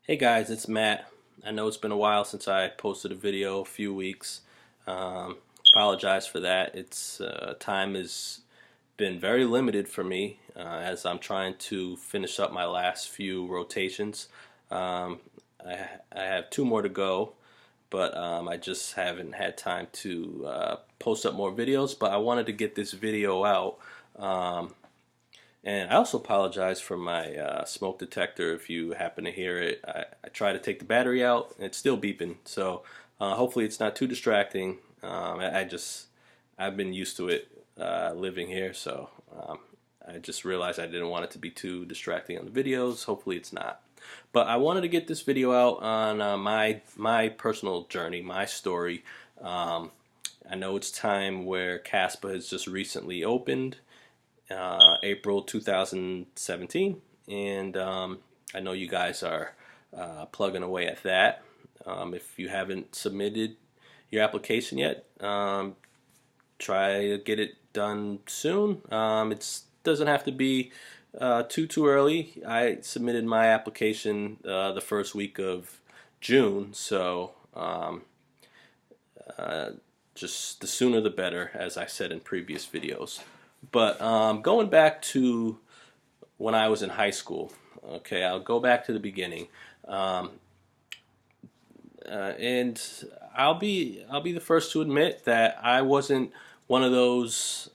Hey guys, it's Matt. I know it's been a while since I posted a video, a few weeks. Um, Apologize for that. It's time has been very limited for me as I'm trying to finish up my last few rotations. Um, I have two more to go, but I just haven't had time to post up more videos. But I wanted to get this video out. Um, and I also apologize for my smoke detector if you happen to hear it. I try to take the battery out and it's still beeping. So hopefully it's not too distracting. I've been used to it living here. So I just realized I didn't want it to be too distracting on the videos. Hopefully it's not. But I wanted to get this video out on my personal journey, my story. Um, I know it's time where CASPA has just recently opened. April 2017, and I know you guys are plugging away at that. If you haven't submitted your application yet, try to get it done soon. It doesn't have to be too early. I submitted my application the first week of June, so uh, just the sooner the better, as I said in previous videos. But going back to when I was in high school, okay, I'll go back to the beginning, um, and I'll be the first to admit that I wasn't one of those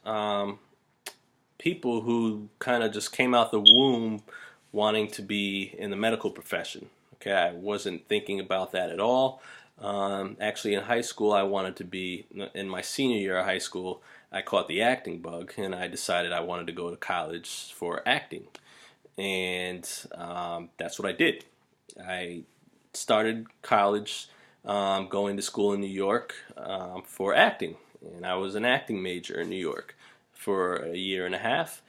people who kind of just came out the womb wanting to be in the medical profession. Okay, I wasn't thinking about that at all. Actually, in high school, I wanted to be, in my senior year of high school, I caught the acting bug and I decided I wanted to go to college for acting. And that's what I did. I started college going to school in New York for acting. And I was an acting major in New York for a year and a half,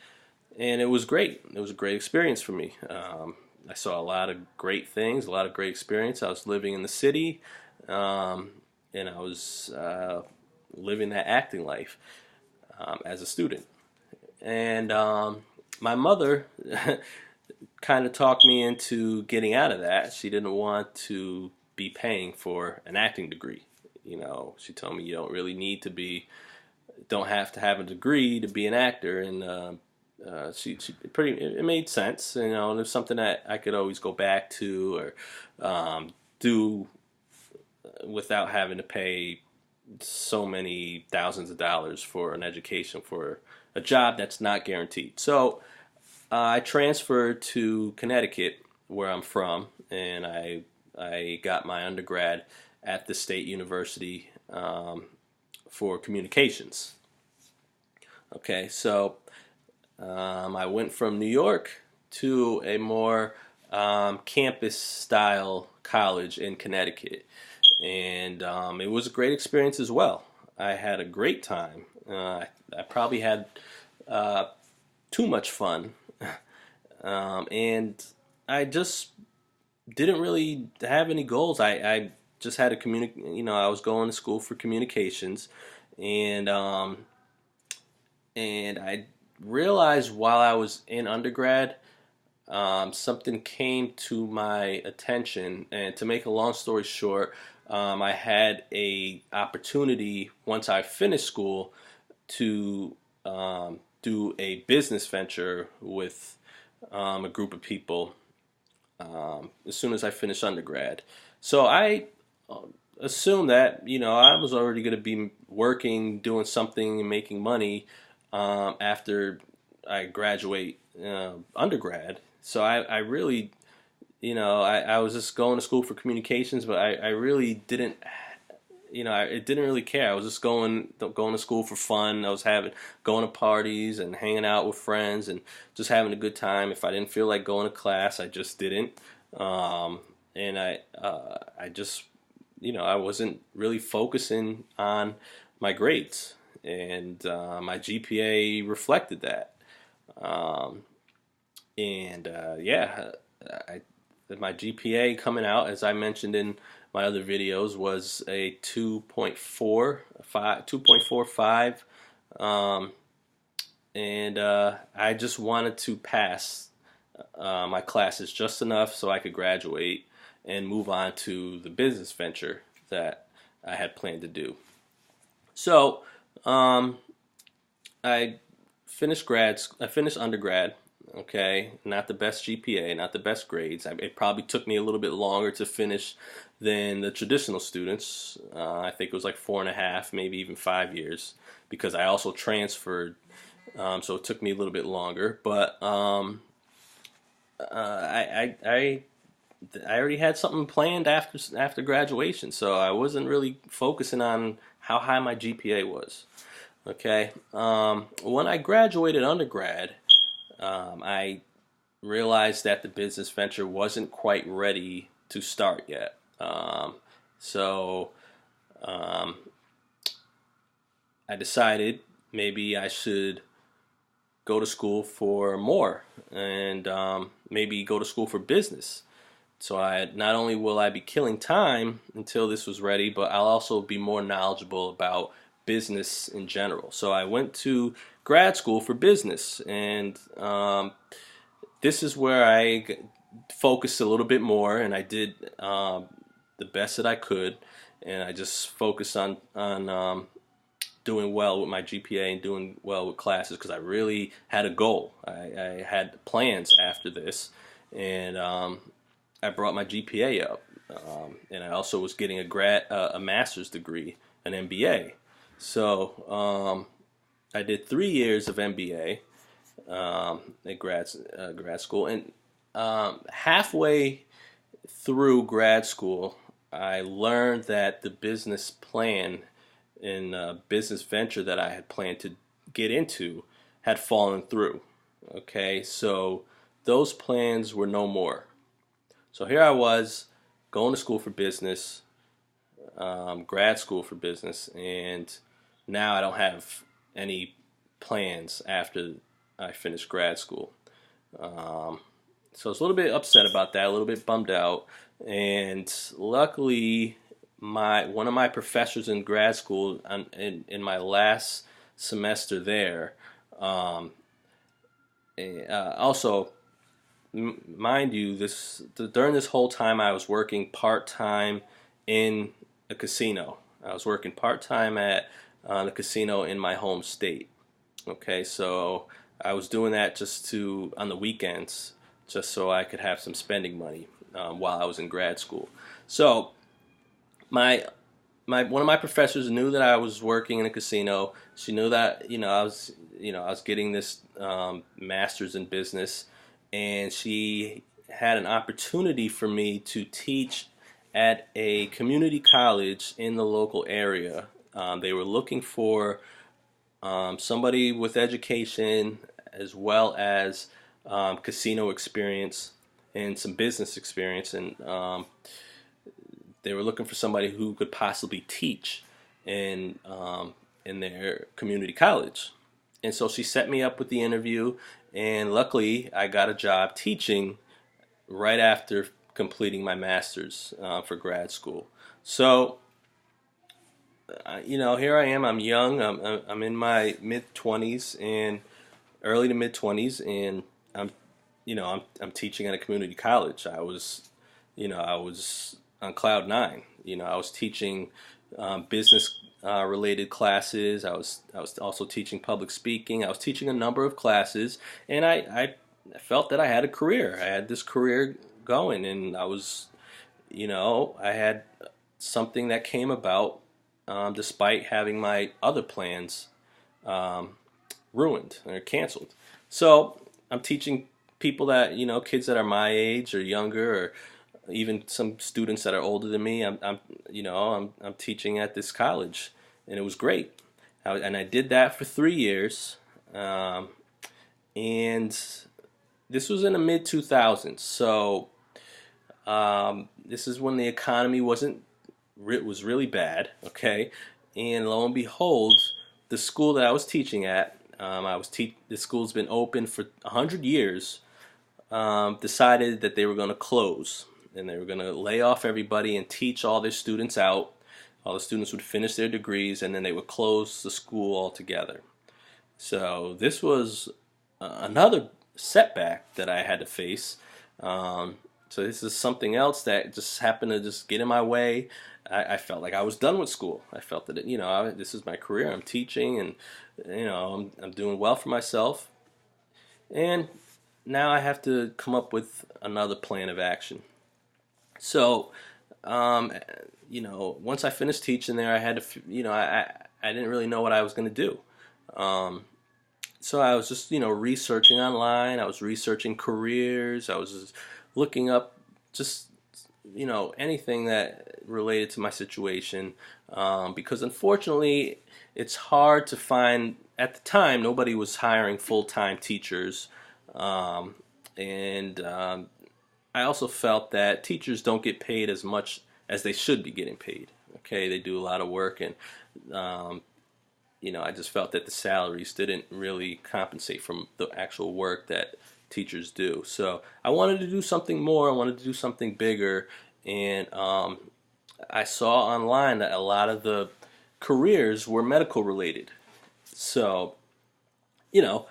and it was great. It was a great experience for me. I saw a lot of great things, a lot of great experience. I was living in the city, um, and I was living that acting life as a student. And my mother kind of talked me into getting out of that. She didn't want to be paying for an acting degree. She told me you don't have to have a degree to be an actor, and she pretty it made sense, and it's something that I could always go back to or do without having to pay so many thousands of dollars for an education for a job that's not guaranteed. So I transferred to Connecticut, where I'm from, and I got my undergrad at the State University for communications. Okay, so I went from New York to a more campus style college in Connecticut, and it was a great experience as well. I had a great time. I probably had uh, too much fun, and I just didn't really have any goals. I just had a I was going to school for communications, and I realized while I was in undergrad, something came to my attention, and to make a long story short, I had a opportunity once I finished school to do a business venture with a group of people as soon as I finished undergrad. So I assumed that I was already going to be working, doing something, and making money after I graduate undergrad. So I really, I was just going to school for communications, but I really didn't, I didn't really care. I was just going to school for fun. I was going to parties and hanging out with friends and just having a good time. If I didn't feel like going to class, I just didn't. And I just, I wasn't really focusing on my grades, and my GPA reflected that. Um, and yeah, I, my GPA coming out, as I mentioned in my other videos, was a 2.45, um, and I just wanted to pass my classes just enough so I could graduate and move on to the business venture that I had planned to do. So um, I I finished undergrad. Okay, not the best GPA, not the best grades. It probably took me a little bit longer to finish than the traditional students. I think it was like 4.5, maybe even 5 years, because I also transferred, so it took me a little bit longer. But I already had something planned after graduation, so I wasn't really focusing on how high my GPA was. Okay, when I graduated undergrad, I realized that the business venture wasn't quite ready to start yet. So um, I decided maybe I should go to school for more and maybe go to school for business. So not only will I be killing time until this was ready, but I'll also be more knowledgeable about business in general. So I went to grad school for business, and this is where I focused a little bit more, and I did the best that I could, and I just focused on doing well with my GPA and doing well with classes because I really had a goal. I had plans after this, and I brought my GPA up, and I also was getting a master's degree, an MBA. So I did 3 years of MBA at grad school, and halfway through grad school, I learned that the business plan and business venture that I had planned to get into had fallen through. Okay, so those plans were no more. So here I was going to school for business, grad school for business, and now I don't have any plans after I finished grad school. Um, so I was a little bit upset about that, a little bit bummed out, and luckily, my one of my professors in grad school, in my last semester there, um, also mind you, during this whole time I was working part time in a casino. I was working part time at the casino in my home state. Okay, so I was doing that just to on the weekends, just so I could have some spending money while I was in grad school. So my one of my professors knew that I was working in a casino. She knew that I was getting this master's in business, and she had an opportunity for me to teach at a community college in the local area. They were looking for somebody with education as well as casino experience and some business experience, and they were looking for somebody who could possibly teach in their community college. And so she set me up with the interview, and luckily I got a job teaching right after completing my master's for grad school. So here I am. I'm young. I'm in my mid 20s and early to mid 20s, and I'm teaching at a community college. I was on cloud nine. I was teaching business related classes. I was also teaching public speaking. I was teaching a number of classes, and I felt that I had a career. I had this career going, and I had something that came about despite having my other plans um, ruined or canceled. So I'm teaching people that kids that are my age or younger, or even some students that are older than me. I'm teaching at this college, and it was great. And I did that for 3 years, and this was in the mid 2000s. So this is when the economy was really bad. Okay, and lo and behold, the school that I was teaching at, the school's been open for 100 years. Decided that they were going to close, and they were going to lay off everybody and teach all their students out. All the students would finish their degrees, and then they would close the school altogether. So this was another setback that I had to face. So this is something else that just happened to just get in my way. I felt like I was done with school. I felt that this is my career. I'm teaching, and I'm doing well for myself. And now I have to come up with another plan of action. So, um, once I finished teaching there, I had to, I didn't really know what I was going to do. Um, so I was just, researching online. I was researching careers. I was just looking up just, anything that related to my situation. Because unfortunately, it's hard to find, at the time, nobody was hiring full-time teachers. Um, and I also felt that teachers don't get paid as much as they should be getting paid. Okay, they do a lot of work, and um, I just felt that the salaries didn't really compensate from the actual work that teachers do. So I wanted to do something more. I wanted to do something bigger, and I saw online that a lot of the careers were medical related. So, you know,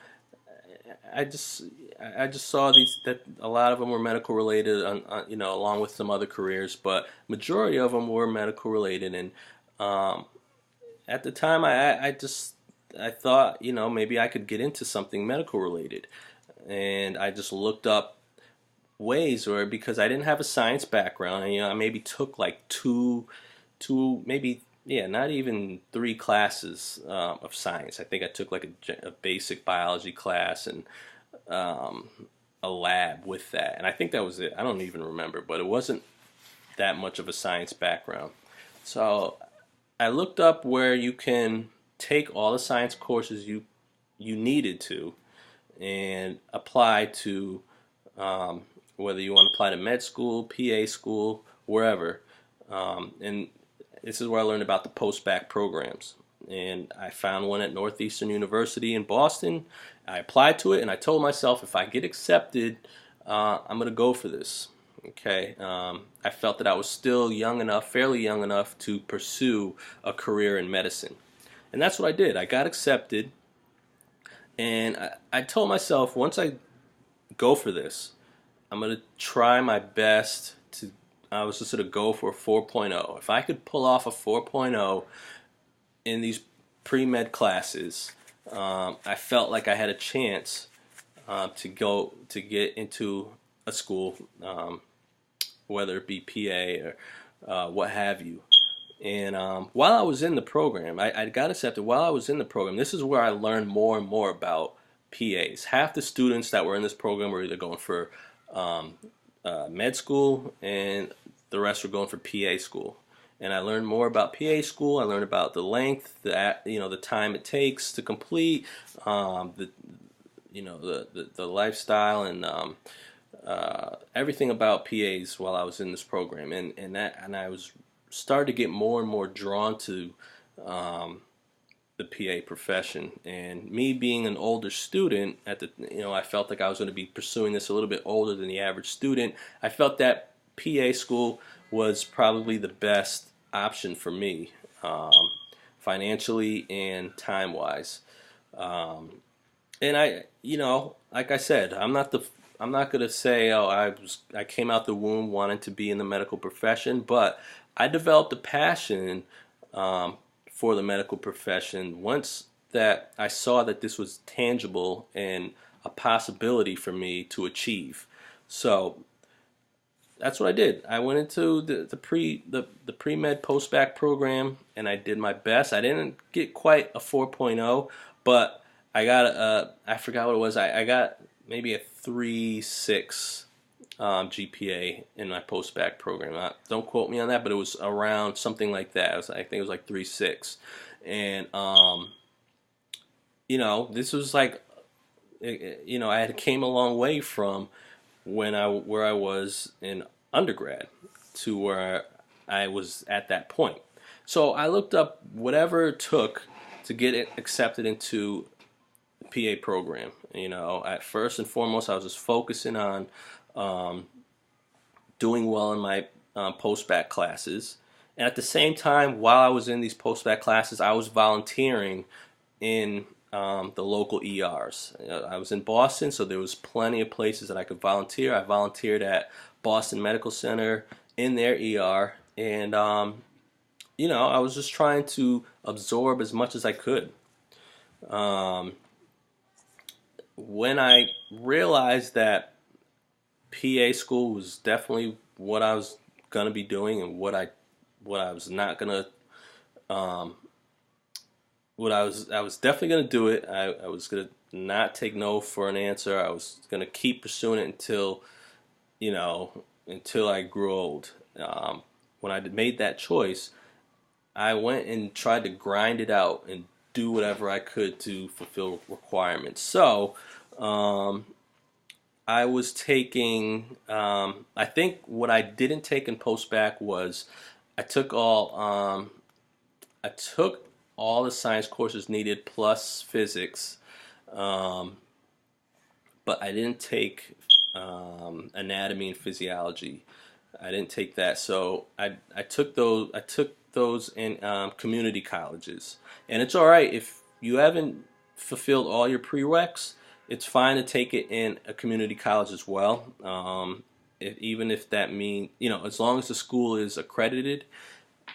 I just I just saw these that a lot of them were medical related, along with some other careers, but majority of them were medical related. And um, at the time, I thought, maybe I could get into something medical related, and I just looked up ways, or because I didn't have a science background, and, I maybe took like two, maybe, yeah, not even three classes of science. I think I took like a basic biology class and um, a lab with that, and I think that was it. I don't even remember, but it wasn't that much of a science background. So I looked up where you can take all the science courses you needed to and apply to, um, whether you want to apply to med school, PA school, wherever. And this is where I learned about the post-bac programs. And I found one at Northeastern University in Boston. I applied to it, and I told myself, if I get accepted, I'm going to go for this. Okay, I felt that I was still young enough, fairly young enough, to pursue a career in medicine. And that's what I did. I got accepted, and I told myself, once I go for this, I'm going to try my best to. I was just going to go for a 4.0. If I could pull off a 4.0 in these pre-med classes, I felt like I had a chance to get into a school, whether it be PA or what have you. And while I was in the program, I got accepted. While I was in the program, this is where I learned more and more about PAs. Half the students that were in this program were either going for um, med school, and the rest were going for PA school. And I learned more about PA school. I learned about the length, the time it takes to complete, the the lifestyle, and everything about PAs while I was in this program. And I was started to get more and more drawn to um, the PA profession. And me being an older student I felt like I was going to be pursuing this a little bit older than the average student. I felt that PA school was probably the best option for me, financially and time wise. Um, and like I said, I'm not gonna say, oh, I came out the womb wanting to be in the medical profession, but I developed a passion um, for the medical profession once that I saw that this was tangible and a possibility for me to achieve. So that's what I did. I went into the pre-med post-bac program, and I did my best. I didn't get quite a 4.0, but I got I forgot what it was. I got maybe a 3.6 GPA in my post-bac program. Don't quote me on that, but it was around something like that. I think it was like 3.6. And this was like, I had came a long way from where I was in undergrad to where I was at that point. So I looked up whatever it took to get it accepted into the PA program. At first and foremost, I was just focusing on um, doing well in my post-bac classes. And at the same time, while I was in these post-bac classes, I was volunteering in the local ERs. I was in Boston, so there was plenty of places that I could volunteer. I volunteered at Boston Medical Center in their ER, and I was just trying to absorb as much as I could. Um, when I realized that PA school was definitely what I was gonna be doing, and what I was not gonna um, what I was definitely gonna do it. I was gonna not take no for an answer. I was gonna keep pursuing it until I grew old. When I made that choice, I went and tried to grind it out and do whatever I could to fulfill requirements. So um, I was taking. I think what I didn't take in post-bac was I took all. I took all the science courses needed plus physics, um, but I didn't take anatomy and physiology. I didn't take that, so I took those. I took those in community colleges, and it's all right if you haven't fulfilled all your prereqs. It's fine to take it in a community college as well. Even if that means, as long as the school is accredited,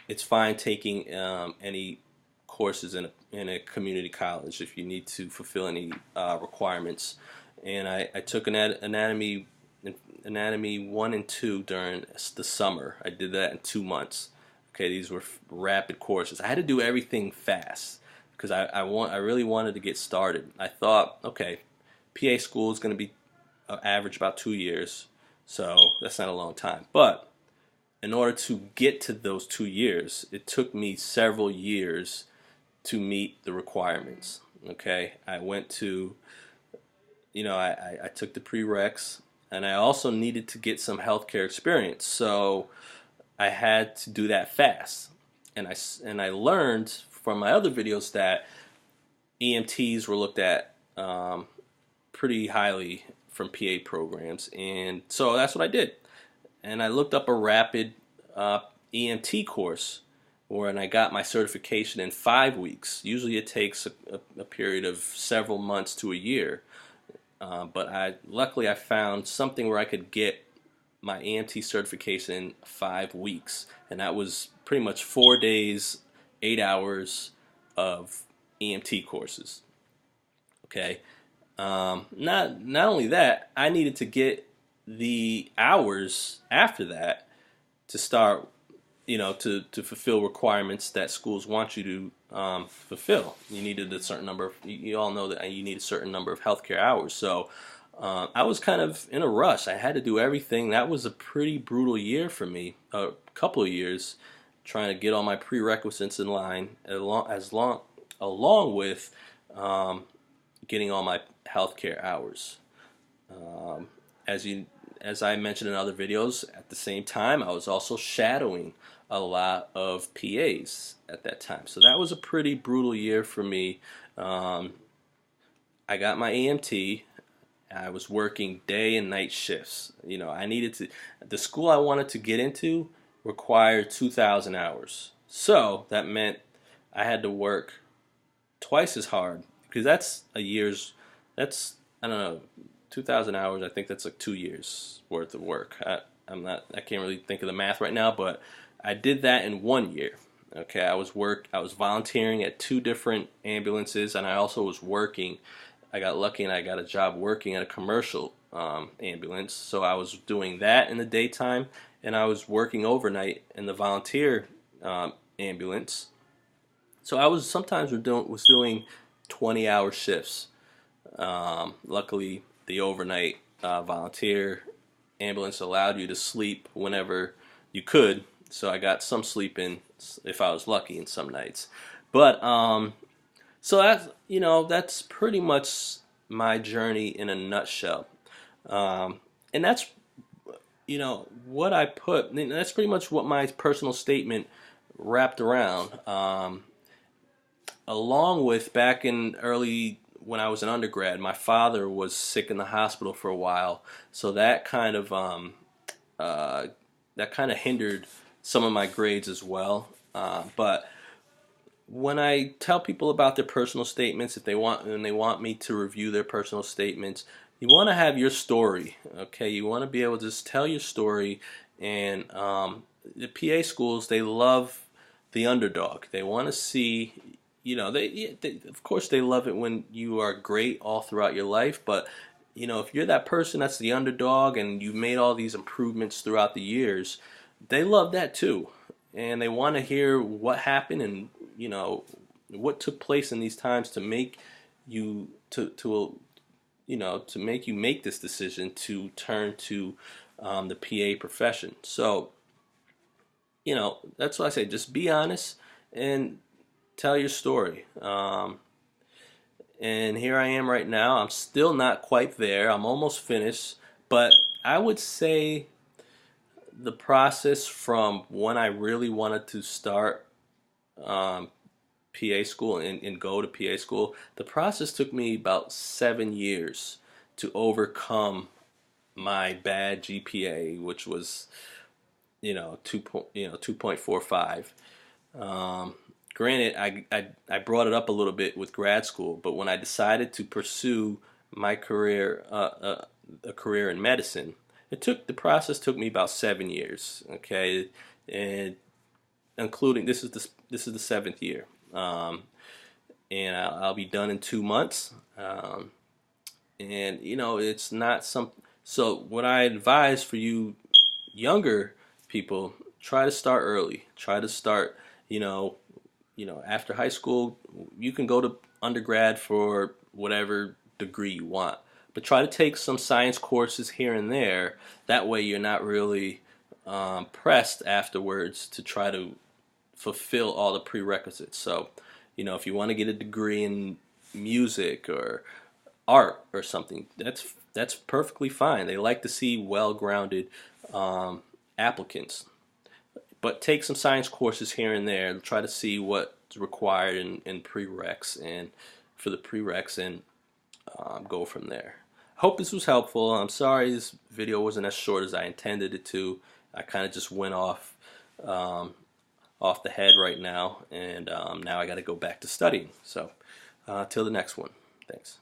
it's fine taking any courses in a community college if you need to fulfill any requirements. And I took anatomy 1 and 2 during the summer. I did that in 2 months. Okay, these were rapid courses. I had to do everything fast because I really wanted to get started. I thought, okay, PA school is going to be average about 2 years, so that's not a long time. But in order to get to those 2 years, it took me several years to meet the requirements. Okay, I went to, I took the prereqs, and I also needed to get some healthcare experience. So I had to do that fast. And I learned from my other videos that EMTs were looked at pretty highly from PA programs, and so that's what I did. And I looked up a rapid EMT course, and I got my certification in 5 weeks. Usually it takes a period of several months to a year, but luckily I found something where I could get my EMT certification in 5 weeks, and that was pretty much 4 days, 8 hours of EMT courses. Okay, not only that, I needed to get the hours after that to start, to fulfill requirements that schools want you to fulfill. You needed a certain number of, you all know that you need a certain number of healthcare hours. So I was kind of in a rush. I had to do everything. That was a pretty brutal year for me, a couple of years, trying to get all my prerequisites in line, along with getting all my healthcare hours. Um, as I mentioned in other videos, at the same time, I was also shadowing a lot of PAs at that time. So that was a pretty brutal year for me. I got my EMT. I was working day and night shifts. The school I wanted to get into required 2,000 hours. So that meant I had to work twice as hard, because I don't know, 2,000 hours, I think that's like 2 years worth of work. I can't really think of the math right now, but I did that in 1 year. Okay, I was volunteering at 2 different ambulances, and I also was working. I got lucky and I got a job working at a commercial ambulance. So I was doing that in the daytime, and I was working overnight in the volunteer ambulance. So I was doing 20-hour shifts. Luckily, the overnight volunteer ambulance allowed you to sleep whenever you could, so I got some sleep in if I was lucky in some nights. But so that's pretty much my journey in a nutshell, and that's what I put. That's pretty much what my personal statement wrapped around. Along with back in early when I was an undergrad, my father was sick in the hospital for a while, so that kind of hindered some of my grades as well. But when I tell people about their personal statements, if they want and they want me to review their personal statements, you want to have your story. Okay, you want to be able to just tell your story. And the PA schools, they love the underdog. They want to see, they of course they love it when you are great all throughout your life, but if you're that person that's the underdog and you've made all these improvements throughout the years, they love that too. And they want to hear what happened and what took place in these times to make you to make you make this decision to turn to the PA profession. So that's what I say. Just be honest and tell your story. And here I am right now. I'm still not quite there. I'm almost finished, but I would say the process from when I really wanted to start PA school and go to PA school, the process took me about 7 years to overcome my bad GPA, which was 2.45. Granted, I brought it up a little bit with grad school, but when I decided to pursue my career, a career in medicine, the process took me about 7 years. Okay, and including this is the seventh year, and I'll be done in 2 months. And it's not some. So what I advise for you younger people, try to start early. Try to start, after high school, you can go to undergrad for whatever degree you want. But try to take some science courses here and there. That way you're not really pressed afterwards to try to fulfill all the prerequisites. So, if you want to get a degree in music or art or something, that's perfectly fine. They like to see well-grounded applicants. But take some science courses here and there. Try to see what's required in prereqs and for the prereqs, and go from there. Hope this was helpful. I'm sorry this video wasn't as short as I intended it to. I kind of just went off the head right now, and now I got to go back to studying. So till the next one. Thanks.